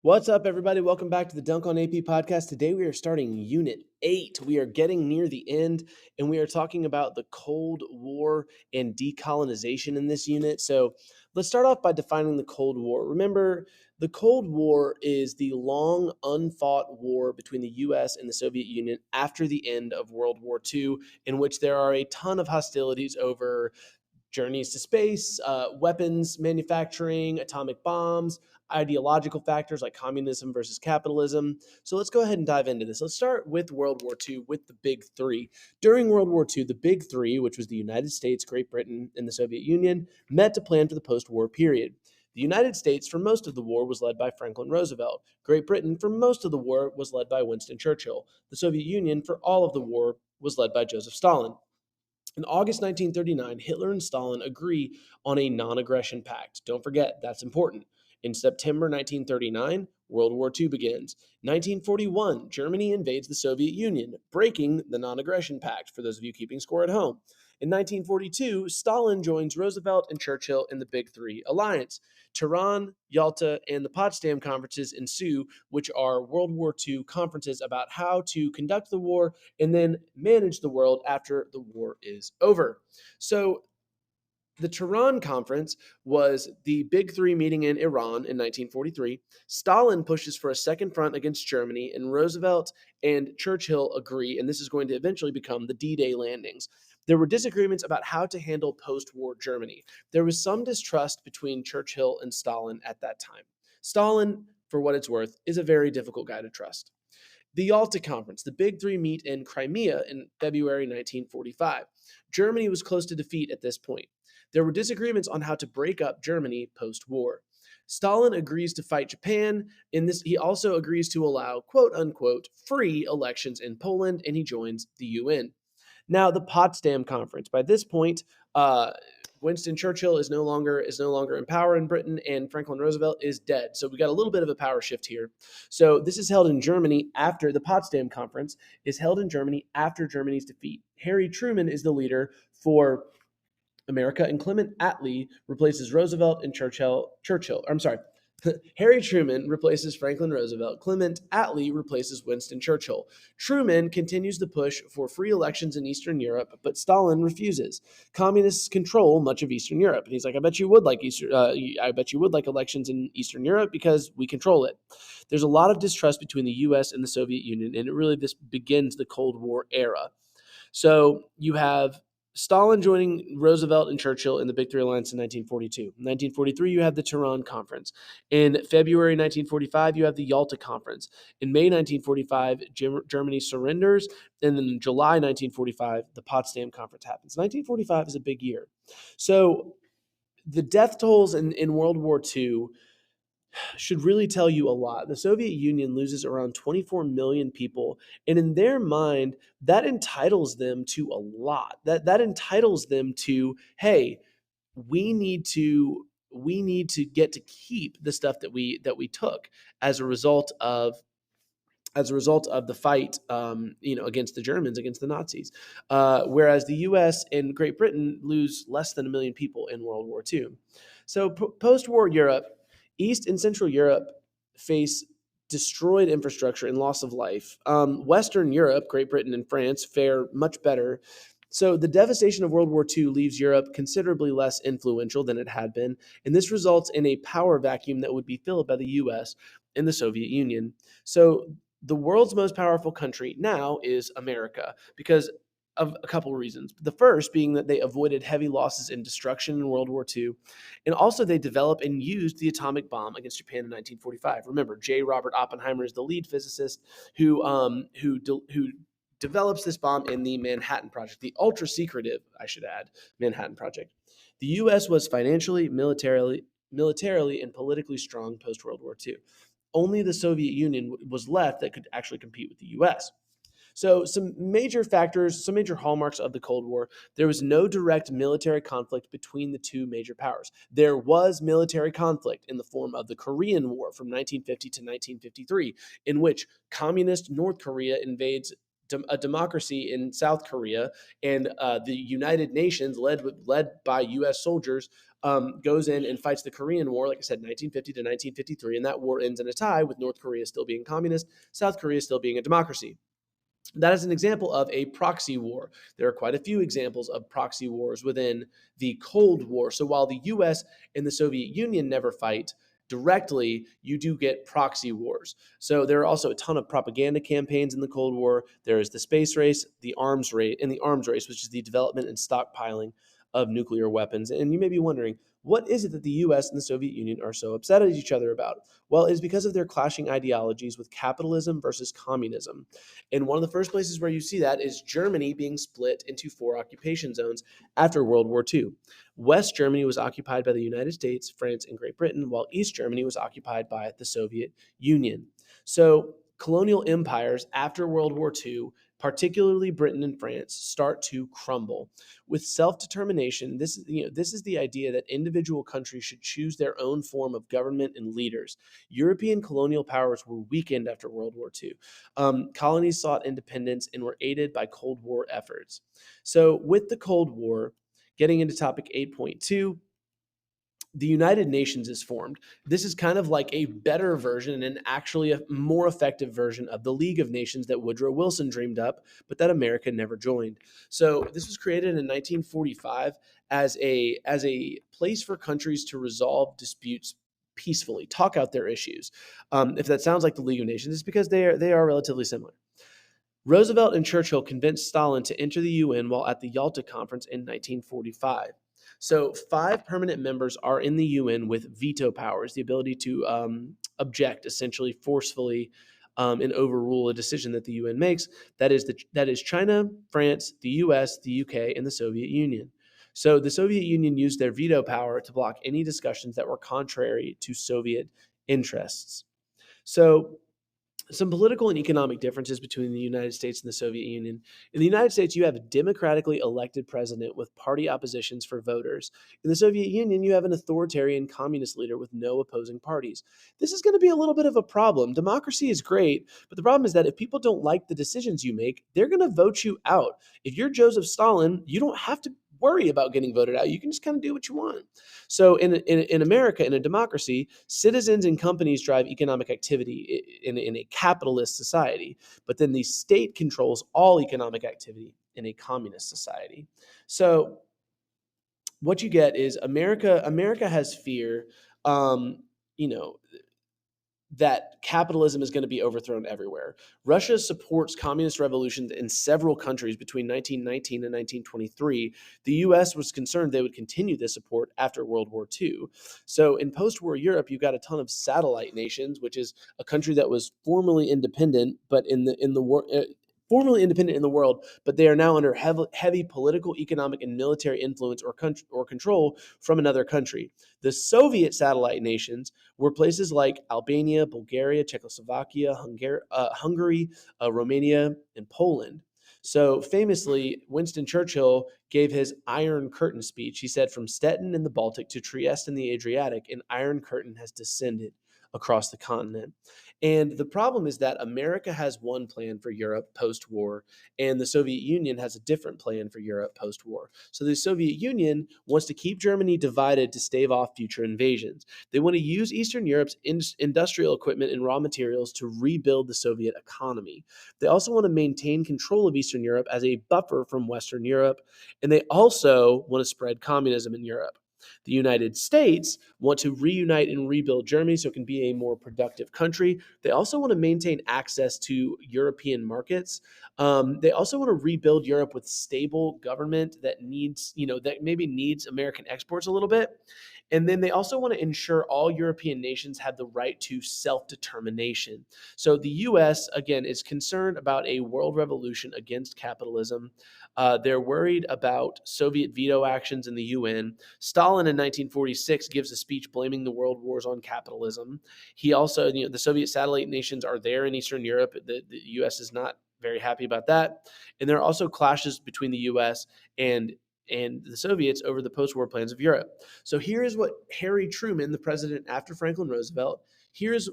What's up, everybody? Welcome back to the Dunk on AP podcast. Today we are starting Unit 8. We are getting near the end, and we are talking about the Cold War and decolonization in this unit. So let's start off by defining the Cold War. Remember, the Cold War is the long, unfought war between the U.S. and the Soviet Union after the end of World War II, in which there are a ton of hostilities over journeys to space, weapons manufacturing, atomic bombs, ideological factors like communism versus capitalism. So let's go ahead and dive into this. Let's start with World War II with the big three. During World War II, the big three, which was the United States, Great Britain, and the Soviet Union, met to plan for the post-war period. The United States, for most of the war, was led by Franklin Roosevelt. Great Britain, for most of the war, was led by Winston Churchill. The Soviet Union, for all of the war, was led by Joseph Stalin. In August 1939, Hitler and Stalin agree on a non aggression pact. Don't forget, that's important. In September 1939, World War II begins. 1941, Germany invades the Soviet Union, breaking the non aggression pact, for those of you keeping score at home. In 1942, Stalin joins Roosevelt and Churchill in the Big Three alliance. Tehran, Yalta, and the Potsdam conferences ensue, which are World War II conferences about how to conduct the war and then manage the world after the war is over. So the Tehran Conference was the Big Three meeting in Iran in 1943. Stalin pushes for a second front against Germany, and Roosevelt and Churchill agree, and this is going to eventually become the D-Day landings. There were disagreements about how to handle post-war Germany. There was some distrust between Churchill and Stalin at that time. Stalin, for what it's worth, is a very difficult guy to trust. The Yalta Conference, the Big Three meet in Crimea in February 1945. Germany was close to defeat at this point. There were disagreements on how to break up Germany post-war. Stalin agrees to fight Japan. In this, he also agrees to allow "quote unquote" free elections in Poland, and he joins the UN. Now, the Potsdam Conference. By this point, Winston Churchill is no longer in power in Britain, and Franklin Roosevelt is dead. So we got a little bit of a power shift here. So this is held in Germany after the Potsdam Conference is held in Germany after Germany's defeat. Harry Truman is the leader for America, and Clement Attlee replaces Roosevelt and Churchill. I'm sorry. Harry Truman replaces Franklin Roosevelt. Clement Attlee replaces Winston Churchill. Truman continues the push for free elections in Eastern Europe, but Stalin refuses. Communists control much of Eastern Europe, and he's like, "I bet you would like I bet you would like elections in Eastern Europe because we control it." There's a lot of distrust between the U.S. and the Soviet Union, and this begins the Cold War era. So you have Stalin joining Roosevelt and Churchill in the Big Three Alliance in 1942. In 1943, you have the Tehran Conference. In February 1945, you have the Yalta Conference. In May 1945, Germany surrenders. And then in July 1945, the Potsdam Conference happens. 1945 is a big year. So the death tolls in World War II should really tell you a lot. The Soviet Union loses around 24 million people, and in their mind, that entitles them to a lot. That entitles them to, hey, we need to get to keep the stuff that we took as a result of the fight, against the Germans, against the Nazis. Whereas the U.S. and Great Britain lose less than a million people in World War II. So post-war Europe, East and Central Europe face destroyed infrastructure and loss of life. Western Europe, Great Britain and France, fare much better. So the devastation of World War II leaves Europe considerably less influential than it had been, and this results in a power vacuum that would be filled by the U.S. and the Soviet Union. So the world's most powerful country now is America because of a couple of reasons. The first being that they avoided heavy losses and destruction in World War II, and also they developed and used the atomic bomb against Japan in 1945. Remember, J. Robert Oppenheimer is the lead physicist who develops this bomb in the Manhattan Project, the ultra secretive, I should add, Manhattan Project. The U.S. was financially, militarily, and politically strong post World War II. Only the Soviet Union was left that could actually compete with the U.S. So some major factors, some major hallmarks of the Cold War: there was no direct military conflict between the two major powers. There was military conflict in the form of the Korean War from 1950 to 1953, in which communist North Korea invades a democracy in South Korea, and the United Nations, led by U.S. soldiers, goes in and fights the Korean War, like I said, 1950 to 1953, and that war ends in a tie with North Korea still being communist, South Korea still being a democracy. That is an example of a proxy war. There are quite a few examples of proxy wars within the Cold War. So while the US and the Soviet Union never fight directly, you do get proxy wars. So there are also a ton of propaganda campaigns in the Cold War. There is the space race, the arms race, and the arms race, which is the development and stockpiling of nuclear weapons. And you may be wondering, what is it that the US and the Soviet Union are so upset at each other about? Well, it is because of their clashing ideologies with capitalism versus communism. And one of the first places where you see that is Germany being split into four occupation zones after World War II. West Germany was occupied by the United States, France, and Great Britain, while East Germany was occupied by the Soviet Union. So colonial empires after World War II, particularly Britain and France, start to crumble. With self-determination, this is the idea that individual countries should choose their own form of government and leaders. European colonial powers were weakened after World War II. Colonies sought independence and were aided by Cold War efforts. So, with the Cold War, getting into topic 8.2, the United Nations is formed. This is kind of like a better version and actually a more effective version of the League of Nations that Woodrow Wilson dreamed up, but that America never joined. So this was created in 1945 as a place for countries to resolve disputes peacefully, talk out their issues. If that sounds like the League of Nations, it's because they are relatively similar. Roosevelt and Churchill convinced Stalin to enter the UN while at the Yalta Conference in 1945. So, five permanent members are in the UN with veto powers, the ability to object, essentially forcefully, and overrule a decision that the UN makes. That is China, France, the US, the UK, and the Soviet Union. So, the Soviet Union used their veto power to block any discussions that were contrary to Soviet interests. So, some political and economic differences between the United States and the Soviet Union. In the United States, you have a democratically elected president with party oppositions for voters. In the Soviet Union, you have an authoritarian communist leader with no opposing parties. This is going to be a little bit of a problem. Democracy is great, but the problem is that if people don't like the decisions you make, they're going to vote you out. If you're Joseph Stalin, you don't have to worry about getting voted out. You can just kind of do what you want. So in America, in a democracy, citizens and companies drive economic activity in a capitalist society, but then the state controls all economic activity in a communist society. So what you get is America has fear, um, you know, that capitalism is going to be overthrown everywhere. Russia supports communist revolutions in several countries between 1919 and 1923. The US was concerned they would continue this support after World War II. So in post-war Europe, you've got a ton of satellite nations, which is a country that was formerly independent, but formerly independent in the world, but they are now under heavy political, economic, and military influence or control from another country. The Soviet satellite nations were places like Albania, Bulgaria, Czechoslovakia, Hungary, Romania, and Poland. So famously, Winston Churchill gave his Iron Curtain speech. He said, "From Stettin in the Baltic to Trieste in the Adriatic, an Iron Curtain has descended across the continent." And the problem is that America has one plan for Europe post war, and the Soviet Union has a different plan for Europe post war. So the Soviet Union wants to keep Germany divided to stave off future invasions. They want to use Eastern Europe's industrial equipment and raw materials to rebuild the Soviet economy. They also want to maintain control of Eastern Europe as a buffer from Western Europe, and they also want to spread communism in Europe. The United States want to reunite and rebuild Germany so it can be a more productive country. They also want to maintain access to European markets. They also want to rebuild Europe with stable government that that maybe needs American exports a little bit. And then they also want to ensure all European nations have the right to self-determination. So the US, again, is concerned about a world revolution against capitalism. They're worried about Soviet veto actions in the UN. Stalin in 1946 gives a speech blaming the world wars on capitalism. He also, the Soviet satellite nations are there in Eastern Europe. The US is not very happy about that. And there are also clashes between the US and the Soviets over the post-war plans of Europe. So here is what Harry Truman, the president after Franklin Roosevelt, here's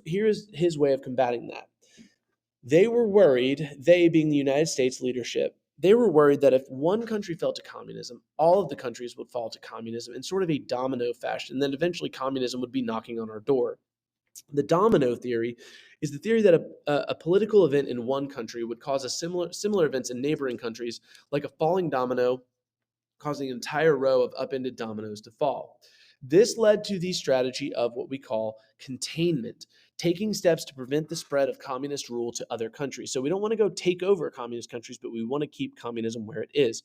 his way of combating that. They were worried, they being the United States leadership, they were worried that if one country fell to communism, all of the countries would fall to communism in sort of a domino fashion. And then eventually communism would be knocking on our door. The domino theory is the theory that a political event in one country would cause a similar events in neighboring countries, like a falling domino causing an entire row of upended dominoes to fall. This led to the strategy of what we call containment, taking steps to prevent the spread of communist rule to other countries. So we don't want to go take over communist countries, but we want to keep communism where it is.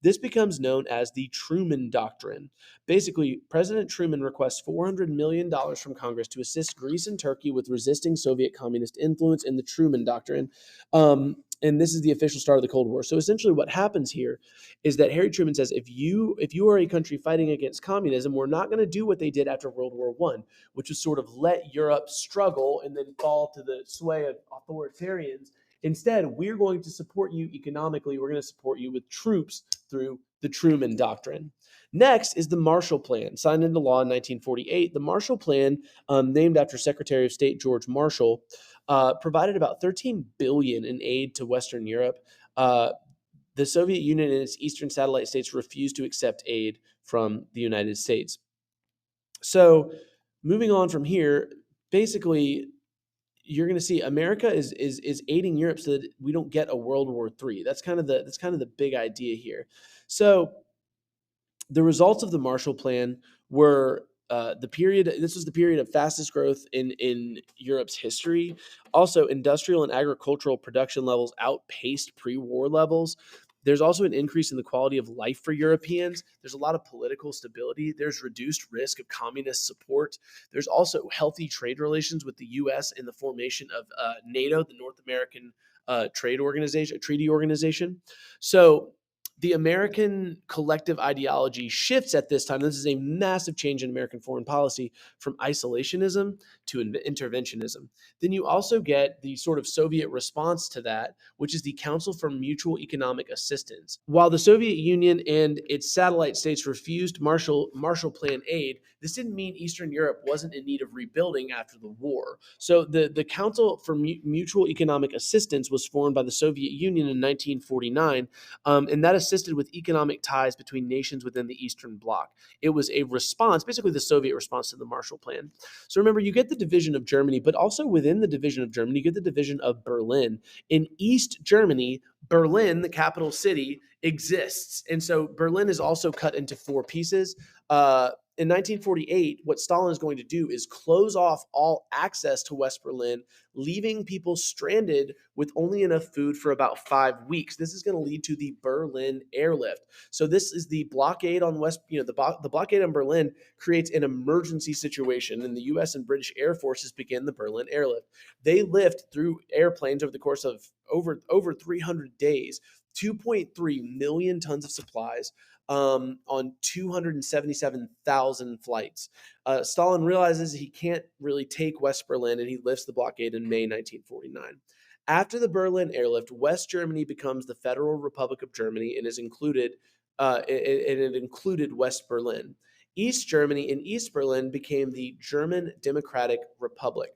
This becomes known as the Truman Doctrine. Basically, President Truman requests $400 million from Congress to assist Greece and Turkey with resisting Soviet communist influence in the Truman Doctrine. And this is the official start of the Cold War. So essentially what happens here is that Harry Truman says, if you are a country fighting against communism, we're not going to do what they did after World War I, which was sort of let Europe struggle and then fall to the sway of authoritarians. Instead, we're going to support you economically. We're going to support you with troops through the Truman Doctrine. Next is the Marshall Plan, signed into law in 1948. The Marshall Plan, named after Secretary of State George Marshall, provided about $13 billion in aid to Western Europe. The Soviet Union and its eastern satellite states refused to accept aid from the United States. So, moving on from here, basically, you're going to see America is aiding Europe so that we don't get a World War III. That's kind of the big idea here. So, the results of the Marshall Plan were the period. This was the period of fastest growth in Europe's history. Also, industrial and agricultural production levels outpaced pre-war levels. There's also an increase in the quality of life for Europeans. There's a lot of political stability. There's reduced risk of communist support. There's also healthy trade relations with the U.S. and the formation of NATO, the North American treaty organization. So the American collective ideology shifts at this time. This is a massive change in American foreign policy from isolationism to interventionism. Then you also get the sort of Soviet response to that, which is the Council for Mutual Economic Assistance. While the Soviet Union and its satellite states refused Marshall Plan aid, this didn't mean Eastern Europe wasn't in need of rebuilding after the war. So the Council for Mutual Economic Assistance was formed by the Soviet Union in 1949, and that assisted with economic ties between nations within the Eastern Bloc. It was a response, basically the Soviet response to the Marshall Plan. So remember, you get the division of Germany, but also within the division of Germany, you get the division of Berlin. In East Germany, Berlin, the capital city, exists. And so Berlin is also cut into four pieces. In 1948, what Stalin is going to do is close off all access to West Berlin, leaving people stranded with only enough food for about 5 weeks. This is going to lead to the Berlin airlift. So this is the blockade on West, the blockade on Berlin creates an emergency situation, and the U.S. and British Air Forces begin the Berlin airlift. They lift through airplanes over the course of over 300 days, 2.3 million tons of supplies, on 277,000 flights. Stalin realizes he can't really take West Berlin, and he lifts the blockade in May 1949. After the Berlin airlift, West Germany becomes the Federal Republic of Germany and is included. It included West Berlin. East Germany and East Berlin became the German Democratic Republic.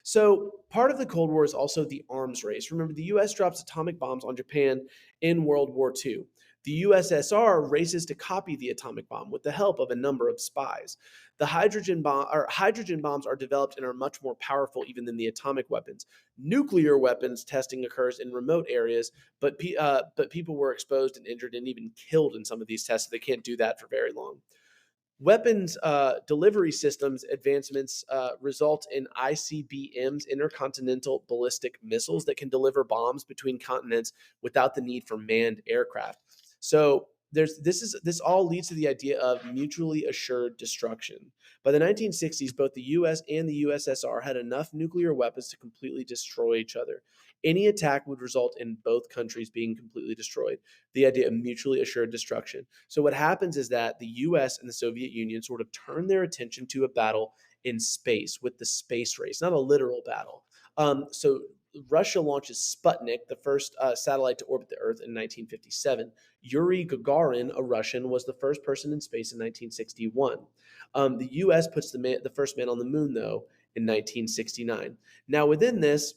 So part of the Cold War is also the arms race. Remember, the U.S. drops atomic bombs on Japan in World War II. The USSR races to copy the atomic bomb with the help of a number of spies. The hydrogen bombs are developed and are much more powerful even than the atomic weapons. Nuclear weapons testing occurs in remote areas, but people were exposed and injured and even killed in some of these tests. So they can't do that for very long. Weapons delivery systems advancements result in ICBMs, intercontinental ballistic missiles, that can deliver bombs between continents without the need for manned aircraft. So this all leads to the idea of mutually assured destruction. By the 1960s, both the US and the USSR had enough nuclear weapons to completely destroy each other. Any attack would result in both countries being completely destroyed. The idea of mutually assured destruction. So what happens is that the US and the Soviet Union sort of turn their attention to a battle in space with the space race, not a literal battle. So Russia launches Sputnik, the first satellite to orbit the Earth, in 1957. Yuri Gagarin, a Russian, was the first person in space in 1961. The U.S. puts the first man on the moon, though, in 1969. Now, within this,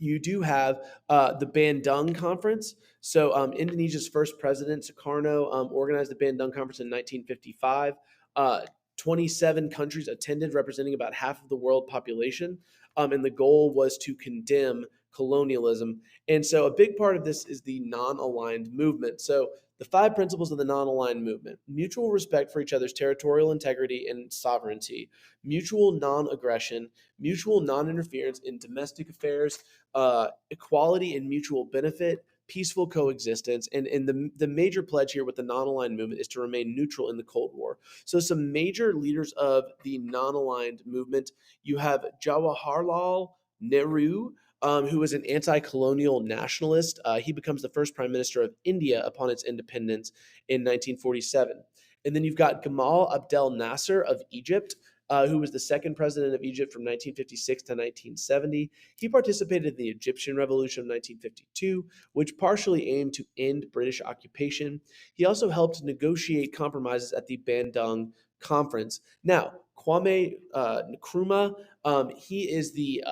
You do have the Bandung Conference. So Indonesia's first president, Sukarno, organized the Bandung Conference in 1955. Uh, 27 countries attended, representing about half of the world population. And the goal was to condemn colonialism. And so a big part of this is the non aligned movement. So the five principles of the non aligned movement: mutual respect for each other's territorial integrity and sovereignty, mutual non aggression, mutual non interference in domestic affairs, equality and mutual benefit, peaceful coexistence. And the major pledge here with the non aligned movement is to remain neutral in the Cold War. So, some major leaders of the non aligned movement: you have Jawaharlal Nehru, who was an anti colonial nationalist. He becomes the first prime minister of India upon its independence in 1947. And then you've got Gamal Abdel Nasser of Egypt, who was the second president of Egypt from 1956 to 1970. He participated in the Egyptian Revolution of 1952, which partially aimed to end British occupation. He also helped negotiate compromises at the Bandung Conference. Now, Kwame Nkrumah, he is the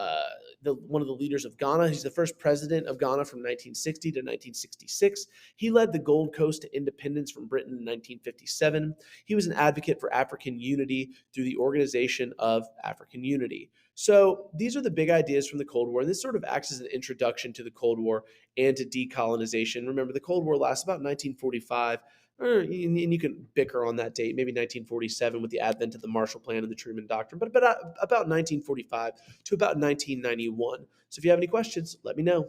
one of the leaders of Ghana. He's the first president of Ghana from 1960 to 1966. He led the Gold Coast to independence from Britain in 1957. He was an advocate for African unity through the Organization of African Unity. So these are the big ideas from the Cold War, and this sort of acts as an introduction to the Cold War and to decolonization. Remember, the Cold War lasts about 1945, and you can bicker on that date, maybe 1947 with the advent of the Marshall Plan and the Truman Doctrine, but about 1945 to about 1991. So if you have any questions, let me know.